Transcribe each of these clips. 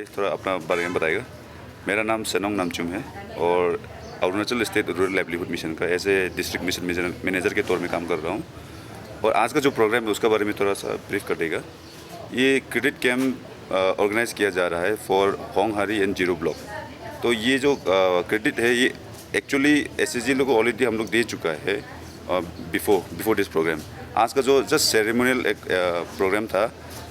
थोड़ा अपना बारे में बताएगा। मेरा नाम सेनोंग नामचुम है और Arunachal state rural livelihood mission का as a district mission manager के तौर में काम कर रहा हूँ। और आज का जो प्रोग्राम है उसका बारे में थोड़ा सा ब्रीफ कर देगा। ये क्रेडिट कैम्प ऑर्गेनाइज किया जा रहा है फॉर होंगहारी एंड जीरो ब्लॉक। तो ये जो क्रेडिट है ये एक्चुअली एसएसजी लोग को ऑलरेडी हम लोग दे चुका है बिफोर दिस प्रोग्राम। आज का जो जस्ट सेरेमोनियल एक प्रोग्राम था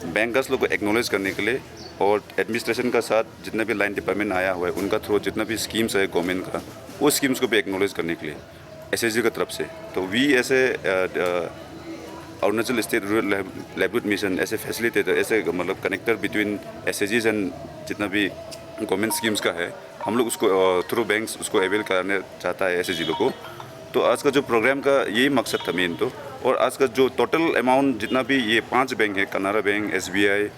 बैंकर्स लोग को एक्नॉलेज करने के लिए और एडमिनिस्ट्रेशन का साथ जितना भी लाइन डिपार्टमेंट आया हुआ है उनका थ्रू जितना भी स्कीम्स है गवर्नमेंट का वो स्कीम्स को भी एक्नॉलेज करने के लिए एसएसजी की तरफ से। तो वी ऐसे Arunachal state rural livelihood mission ऐसे फैसिलिटेटर ऐसे मतलब कनेक्टर बिटवीन एसएसजीज एंड जितना भी गवर्नमेंट स्कीम्स का है हम लोग उसको थ्रू बैंक्स उसको अवेल कराने चाहता है एसएसजी लोग को। तो आज का जो प्रोग्राम का यही मकसद था मेन। तो और आज का जो टोटल अमाउंट जितना भी ये 5 बैंक है Canara bank, SBI,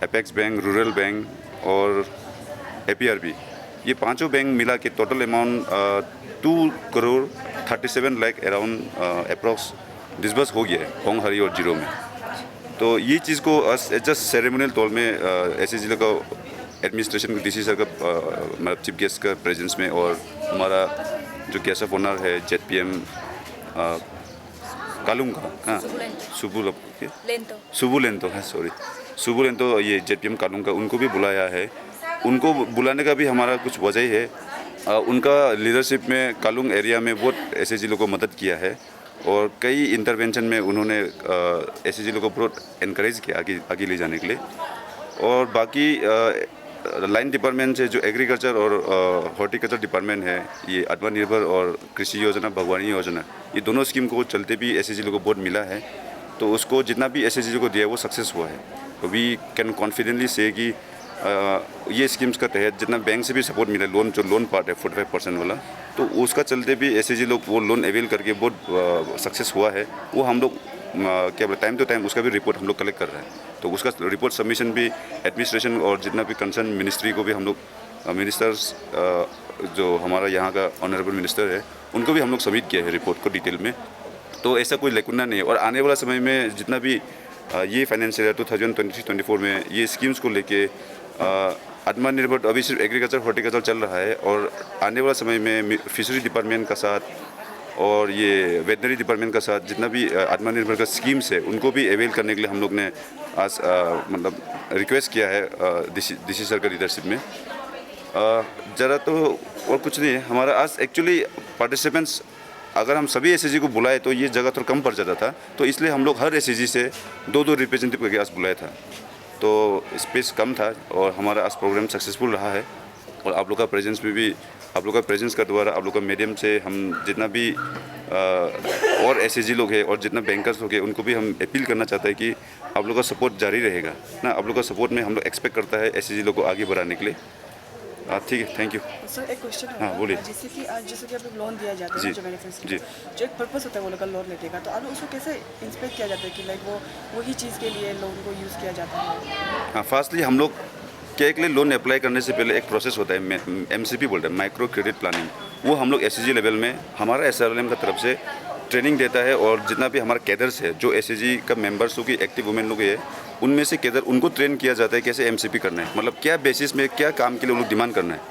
apex bank, rural bank और एपीआरबी, ये पांचों बैंक मिला के total amount 2 crore 37 lakh around approx disburse हो गया है होंगहारी और जीरो में। तो ये चीज़ को जस्ट सेरेमोनियल तौर में एसएसजी का एडमिनिस्ट्रेशन डीसी सर का मतलब चीफ गेस्ट का प्रेजेंस में और हमारा जो गेस्ट ऑफ ऑनर है जेडपीएम कालुंग का हाँ सुबु लेंतो है सुबु लेंतो ये जेडपीएम कालुंग का उनको भी बुलाया है। उनको बुलाने का भी हमारा कुछ वजह है। उनका लीडरशिप में कालुंग एरिया में बहुत एसएसजी लोगों को मदद किया है और कई इंटरवेंशन में उन्होंने एसएसजी लोगों को बहुत इनकरेज किया आगे ले जाने के लिए। और बाकी लाइन डिपार्टमेंट से जो एग्रीकल्चर और हॉर्टिकल्चर डिपार्टमेंट है ये आत्मनिर्भर और कृषि योजना भगवानी योजना ये दोनों स्कीम को चलते भी एसएसजी लोगों को बहुत मिला है। तो उसको जितना भी एसएसजी को दिया वो सक्सेस हुआ है। तो वी कैन कॉन्फिडेंटली से कि ये स्कीम्स का तहत जितना बैंक से भी सपोर्ट मिला जो लोन पार्ट है 45% वाला तो उसका चलते भी एसएसजी लोग वो लोन अवेल करके बहुत सक्सेस हुआ है। वो हम लोग क्या बोले टाइम टू टाइम उसका भी रिपोर्ट हम लोग कलेक्ट कर रहे हैं। तो उसका रिपोर्ट सबमिशन भी एडमिनिस्ट्रेशन और जितना भी कंसर्न मिनिस्ट्री को भी हम लोग मिनिस्टर्स जो हमारा यहाँ का ऑनरेबल मिनिस्टर है उनको भी हम लोग सबमिट किया है रिपोर्ट को डिटेल में। तो ऐसा कोई लेकुना नहीं है। और आने वाला समय में जितना भी ये फाइनेंशियल ईयर 2023-24 में ये स्कीम्स को लेके आत्मनिर्भर अभी सिर्फ एग्रीकल्चर हॉर्टिकल्चर चल रहा है और आने वाला समय में फिशरी डिपार्टमेंट का साथ और ये वेटनरी डिपार्टमेंट का साथ जितना भी आत्मनिर्भर का स्कीम्स है उनको भी अवेल करने के लिए हम लोग ने आज मतलब रिक्वेस्ट किया है डीसी सर का लीडरशिप में। ज़रा तो और कुछ नहीं है हमारा आज एक्चुअली पार्टिसिपेंट्स अगर हम सभी एसएसजी को बुलाए तो ये जगह थोड़ा कम पड़ जाता था। तो इसलिए हम लोग हर एसएसजी से 2-2 रिप्रेजेंटेटिव करके आज बुलाया था। तो स्पेस कम था और हमारा आज प्रोग्राम सक्सेसफुल रहा है। और आप लोग का प्रेजेंस में भी आप लोग का प्रेजेंस का द्वारा आप लोग का मीडियम से हम जितना भी और एसएसजी लोग हैं और जितना बैंकर्स लोग हैं उनको भी हम अपील करना चाहते हैं कि आप लोग का सपोर्ट जारी रहेगा ना। आप लोग का सपोर्ट में हम लोग एक्सपेक्ट करता है एसएसजी लोग को आगे बढ़ाने के लिए। ठीक है, थैंक यू सर। एक क्वेश्चन है। हाँ बोलिए। जैसे कि आज जैसे कि आप लोग लोन दिया जाता है जो बेनिफिट्स जी जो एक पर्पस होता है वो लोग का लोन लेने का तो आप लोग उसको कैसे इंस्पेक्ट किया जाता है कि लाइक वो वही चीज़ के लिए लोन को यूज़ किया जाता है? हाँ, फर्स्टली हम लोग क्या के लिए लोन अप्लाई करने से पहले एक प्रोसेस होता है एमसीपी बोलते हैं माइक्रो क्रेडिट प्लानिंग। वो हम लोग एसएसजी लेवल में हमारा एसआरएलएम का तरफ से ट्रेनिंग देता है और जितना भी हमारा कैडर्स है जो एसएसजी का मेंबर्स की एक्टिव वुमेन लोग है उनमें से कैडर उनको ट्रेन किया जाता है कैसे एमसीपी करना है मतलब क्या बेसिस में क्या काम के लिए लोग डिमांड करना है।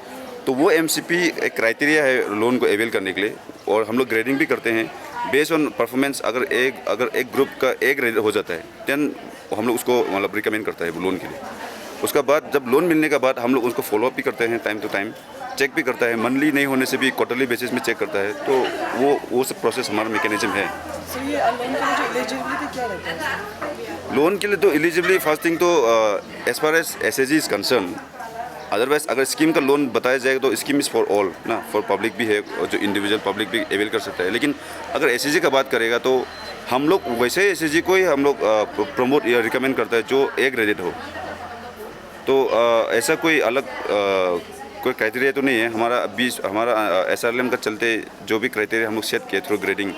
तो वो एमसीपी एक क्राइटेरिया है लोन को अवेल करने के लिए। और हम लोग ग्रेडिंग भी करते हैं बेस्ड ऑन परफॉर्मेंस। अगर एक ग्रुप का एक ग्रेड हो जाता है देन हम लोग उसको मतलब रिकमेंड करता है लोन के लिए। उसका बाद जब लोन मिलने के बाद हम लोग उसको फॉलोअप भी करते हैं टाइम टू टाइम चेक भी करता है। मंथली नहीं होने से भी क्वार्टरली बेसिस में चेक करता है। तो वो सब प्रोसेस हमारा मैकेनिज्म है। सो ये लोन के लिए जो एलिजिबिलिटी क्या रहता है? लोन के लिए तो एलिजिबिलिटी फर्स्ट थिंग तो as far as SSG is concern. Otherwise अगर स्कीम का लोन बताया जाएगा तो स्कीम इज़ फॉर ऑल ना, फॉर पब्लिक भी है और जो इंडिविजुअल पब्लिक भी अवेल कर सकता है। लेकिन अगर एसएसजी का बात करेगा तो हम लोग वैसे एसएसजी को ही हम लोग प्रमोट या रिकमेंड करता है जो ए ग्रेडेड हो। तो ऐसा कोई अलग कोई क्राइटेरिया तो नहीं है। हमारा एसआरएलएम का चलते जो भी क्राइटेरिया हम लोग सेट किए थ्रू ग्रेडिंग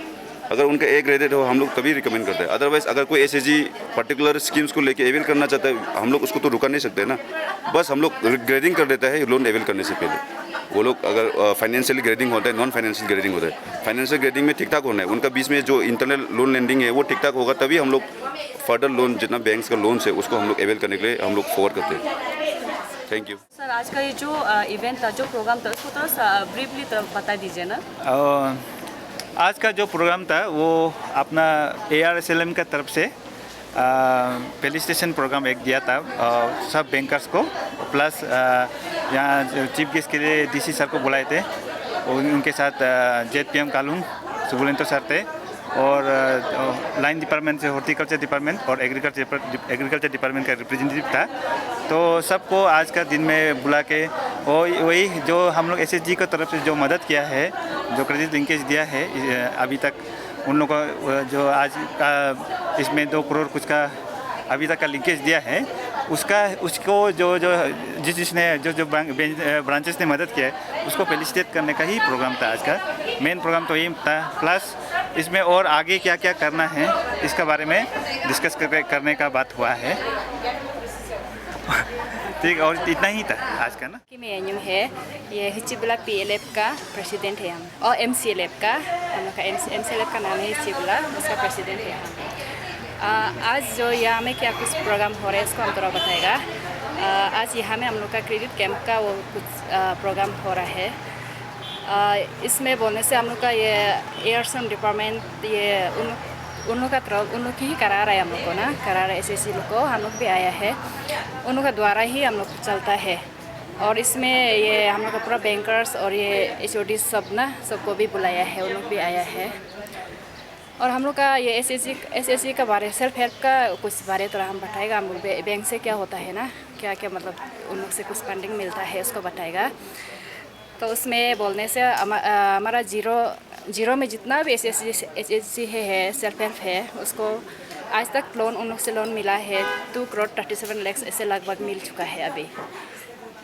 अगर उनका ए ग्रेडेड हो हम लोग तभी रिकमेंड करते हैं। अदरवाइज अगर कोई एसएसजी पर्टिकुलर स्कीम्स को लेके अवेल करना चाहता है हम लोग उसको तो रुका नहीं सकते ना। बस हम लोग ग्रेडिंग कर देता है लोन अवेल करने से पहले। वो लोग अगर फाइनेंशियली ग्रेडिंग होता है नॉन फाइनेंशियल ग्रेडिंग होता है। फाइनेंशियल ग्रेडिंग में ठीक ठाक होना है उनका बीच में जो इंटरनल लोन लेंडिंग है वो ठीक ठाक होगा तभी हम लोग फर्दर लोन जितना बैंक्स का लोन है उसको हम लोग अवेल करने के लिए हम लोग फॉरवर्ड करते हैं। Thank you. सर आज का ये जो इवेंट था, जो प्रोग्राम था, उसको थोड़ा सा ब्रीफली बता दीजिए ना। आज का जो प्रोग्राम था वो अपना ARSLM का तरफ से फेलिसिटेशन प्रोग्राम एक दिया था सब बैंकर्स को, प्लस यहाँ चीफ गेस्ट के लिए DC सर को बुलाए थे, उनके साथ ZPM कालूम सुबुलेंतो सर थे, और लाइन डिपार्टमेंट से हॉर्टिकल्चर डिपार्टमेंट और एग्रीकल्चर डिपार्टमेंट का रिप्रेजेंटेटिव था। तो सबको आज का दिन में बुला के वही जो हम लोग SSG की तरफ से जो मदद किया है, जो क्रेडिट लिंकेज दिया है अभी तक, उन लोगों को जो आज का इसमें 2 करोड़ कुछ का अभी तक का लिंकेज दिया है, उसको जिसने जो ब्रांचेस ने मदद किया है उसको फेलिसिटेट करने का ही प्रोग्राम था आज का। मेन प्रोग्राम तो यही था, प्लस इसमें और आगे क्या क्या करना है इसका बारे में डिस्कस करने का बात हुआ है। ठीक, और इतना ही था आज का ना। कि मैं यूँ है ये हिचिबला PLF का प्रेसिडेंट है हम, और MCLF का, हम लोग का MCLF का नाम है हिचिबला, उसका प्रेसिडेंट है हम। आज जो यहाँ में क्या कुछ प्रोग्राम हो रहा है इसको हम थोड़ा बताएगा। आज यहाँ में हम लोग का क्रेडिट कैंप का वो कुछ प्रोग्राम हो रहा है। इसमें बोलने से हम लोग का ये ARSLM डिपार्टमेंट ये उन लोग की ही करा रहा है, हम लोग को ना करा रहा है, SSG लोग को हम लोग भी आया है, उन लोग का द्वारा ही हम लोग चलता है। और इसमें ये हम लोग का पूरा बैंकर्स और ये HOD सब ना सबको भी बुलाया है, उन लोग भी आया है। और हम लोग का ये SSG का बारे, सेल्फ हेल्प का कुछ बारे थोड़ा हम बताएगा। हम लोग बैंक से क्या होता है ना, क्या क्या मतलब उन लोग से कुछ फंडिंग मिलता है उसको बताएगा। तो उसमें बोलने से हमारा जीरो में जितना भी SSG है, सेल्फ हेल्प है, उसको आज तक लोन उन लोग से लोन मिला है 2 करोड़ 37 लाख ऐसे लगभग मिल चुका है अभी।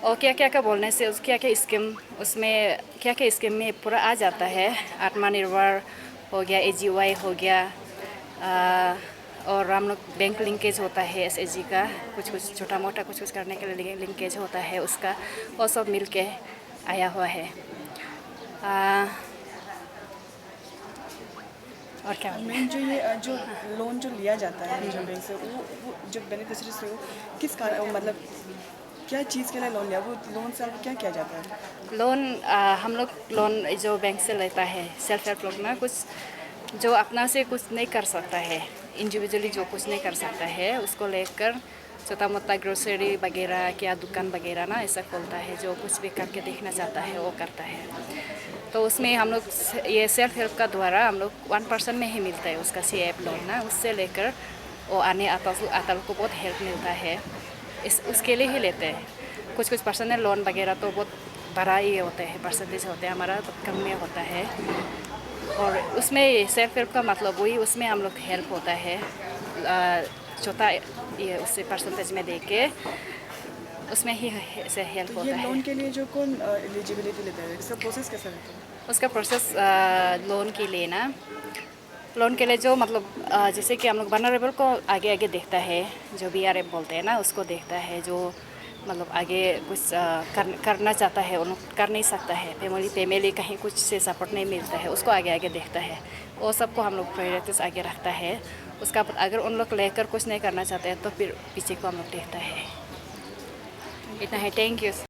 और क्या क्या बोलने से उस क्या क्या स्कीम, उसमें क्या क्या स्कीम में पूरा आ जाता है। आत्मनिर्भर हो गया, AGY हो गया, और हम लोग बैंक लिंकेज होता है SSG का, कुछ छोटा मोटा कुछ करने के लिए लिंकेज होता है उसका, वो सब मिल के आया हुआ है। और क्या मेन जो ये जो लोन जो लिया जाता है जो बैंक से, वो जो बेनिफिशियरी से वो किस कारण, मतलब क्या चीज़ के लिए लोन लिया, वो लोन से आपको क्या किया जाता है? लोन हम लोग लोन जो बैंक से लेता है, सेल्फ हेल्प लोग ना, कुछ जो अपना से कुछ नहीं कर सकता है, इंडिविजुअली जो कुछ नहीं कर सकता है, उसको लेकर छोटा मोटा ग्रोसरी वगैरह, क्या दुकान वगैरह ना ऐसा खोलता है, जो कुछ भी करके देखना चाहता है वो करता है। तो उसमें हम लोग ये सेल्फ हेल्प का द्वारा हम लोग 1% में ही मिलता है उसका CAF लोन ना, उससे लेकर वो आने आता को बहुत हेल्प मिलता है, उसके लिए ही लेते हैं। कुछ पर्सनल लोन वगैरह तो बहुत बड़ा ही होते हैं, परसेंटेज होते हैं, हमारा तो कम में होता है। और उसमें सेल्फ हेल्प का मतलब वही, उसमें हम लोग हेल्प होता है छोटा ये उससे परसेंटेज में दे के उसमें ही से हेल्प होता है। ये लोन के लिए जो कौन एलिजिबिलिटी लेता है, इसका प्रोसेस कैसा रहता है? उसका प्रोसेस लोन के लिए ना, लोन के लिए जो मतलब जैसे कि हम लोग वनरेबल को आगे देखता है, जो BRF बोलते हैं ना, उसको देखता है, जो मतलब आगे कुछ करना चाहता है उन कर नहीं सकता है, फैमिली कहीं कुछ से सपोर्ट नहीं मिलता है, उसको आगे देखता है, वो सबको हम लोग प्रायोरिटीज आगे रखता है। उसका अगर उन लोग लेकर कुछ नहीं करना चाहते हैं तो फिर पीछे को हम लोग देखता है। इतना है, थैंक यू।